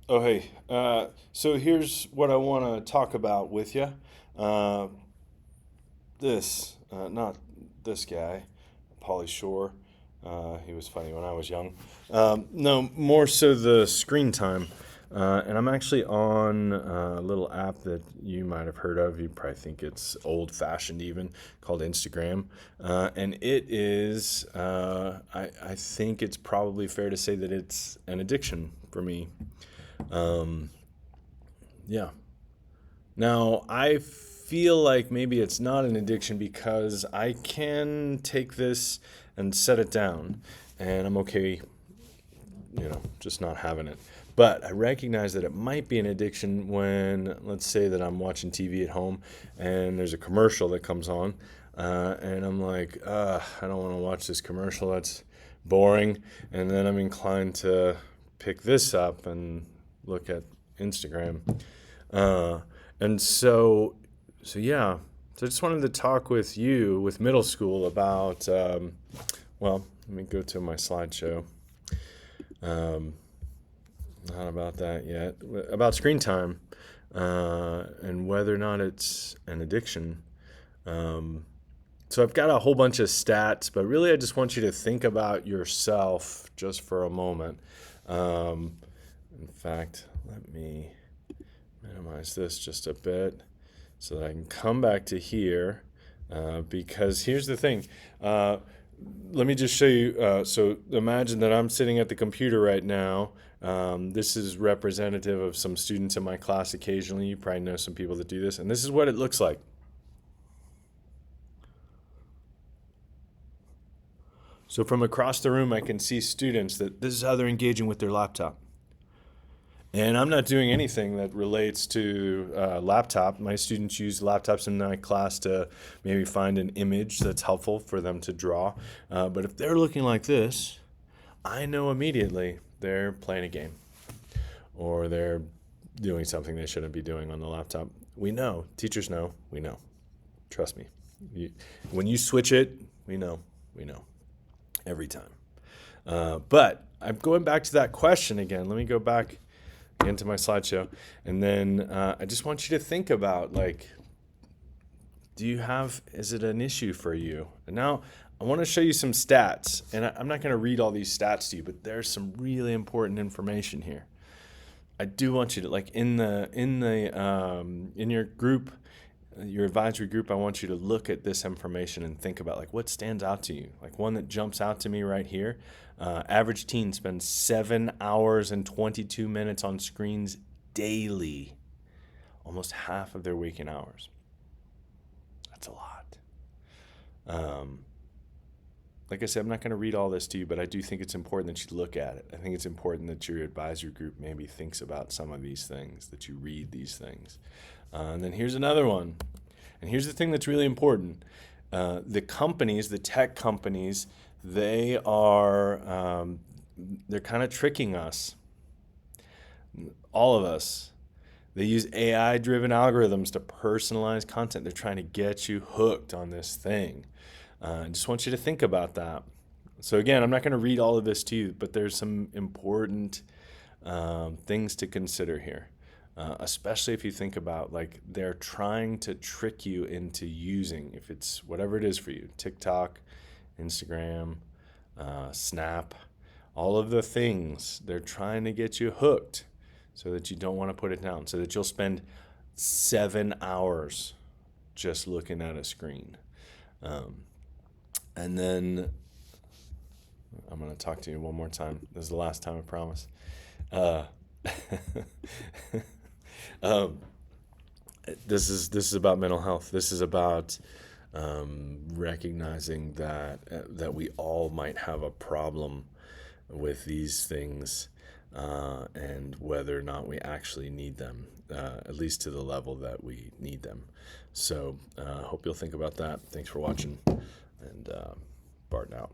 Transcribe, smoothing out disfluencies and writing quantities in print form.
Oh, hey. So here's what I want to talk about with you. Uh, not this guy, Pauly Shore. He was funny when I was young. No, more so the screen time. And I'm actually on a little app that you might have heard of. You probably think it's old fashioned, even called Instagram. And it is, I think it's probably fair to say that it's an addiction for me. Um, yeah. Now, I feel like maybe it's not an addiction because I can take this and set it down, and I'm okay, just not having it. But I recognize that it might be an addiction when, let's say, that I'm watching TV at home and there's a commercial that comes on, and I'm like, I don't want to watch this commercial. That's boring. And then I'm inclined to pick this up and look at Instagram. Uh, and so yeah. So I just wanted to talk with you with middle school about, well, let me go to my slideshow. Um, Not about that yet. About screen time and whether or not it's an addiction. Um, so I've got a whole bunch of stats, but really I just want you to think about yourself just for a moment. Um, in fact, let me minimize this just a bit so that I can come back to here because here's the thing. Let me just show you. So imagine that I'm sitting at the computer right now. This is representative of some students in my class occasionally. You probably know some people that do this. And this is what it looks like. So from across the room, I can see students that this is how they're engaging with their laptop. And I'm not doing anything that relates to laptop. My students use laptops in my class to maybe find an image that's helpful for them to draw. But if they're looking like this, I know immediately they're playing a game or they're doing something they shouldn't be doing on the laptop. We know. Teachers know. We know. Trust me. When you switch it, we know. We know. Every time. But I'm going back to that question again. Let me go back into my slideshow. And then I just want you to think about, like, is it an issue for you? And now I want to show you some stats. And I'm not going to read all these stats to you, but there's some really important information here. I do want you to, like, in your group, your advisory group, I want you to look at this information and think about, like, what stands out to you. Like, one that jumps out to me right here. Average teen spends 7 hours and 22 minutes on screens daily, almost half of their waking hours. That's a lot. Um, like I said, I'm not going to read all this to you, but I do think it's important that you look at it. I think it's important that your advisory group maybe thinks about some of these things, that you read these things. And then here's another one. And here's the thing that's really important. The tech companies, they're kind of tricking us, all of us. They use AI-driven algorithms to personalize content. They're trying to get you hooked on this thing. I just want you to think about that. So again, I'm not going to read all of this to you, but there's some important things to consider here. Especially if you think about, like, they're trying to trick you into using, if it's whatever it is for you, TikTok, Instagram, Snap, all of the things, they're trying to get you hooked so that you don't want to put it down, so that you'll spend 7 hours just looking at a screen. And then I'm going to talk to you one more time. This is the last time, I promise. Uh, um, this is about mental health. This is about recognizing that we all might have a problem with these things, and whether or not we actually need them, at least to the level that we need them. So hope you'll think about that. Thanks for watching, and Barton out.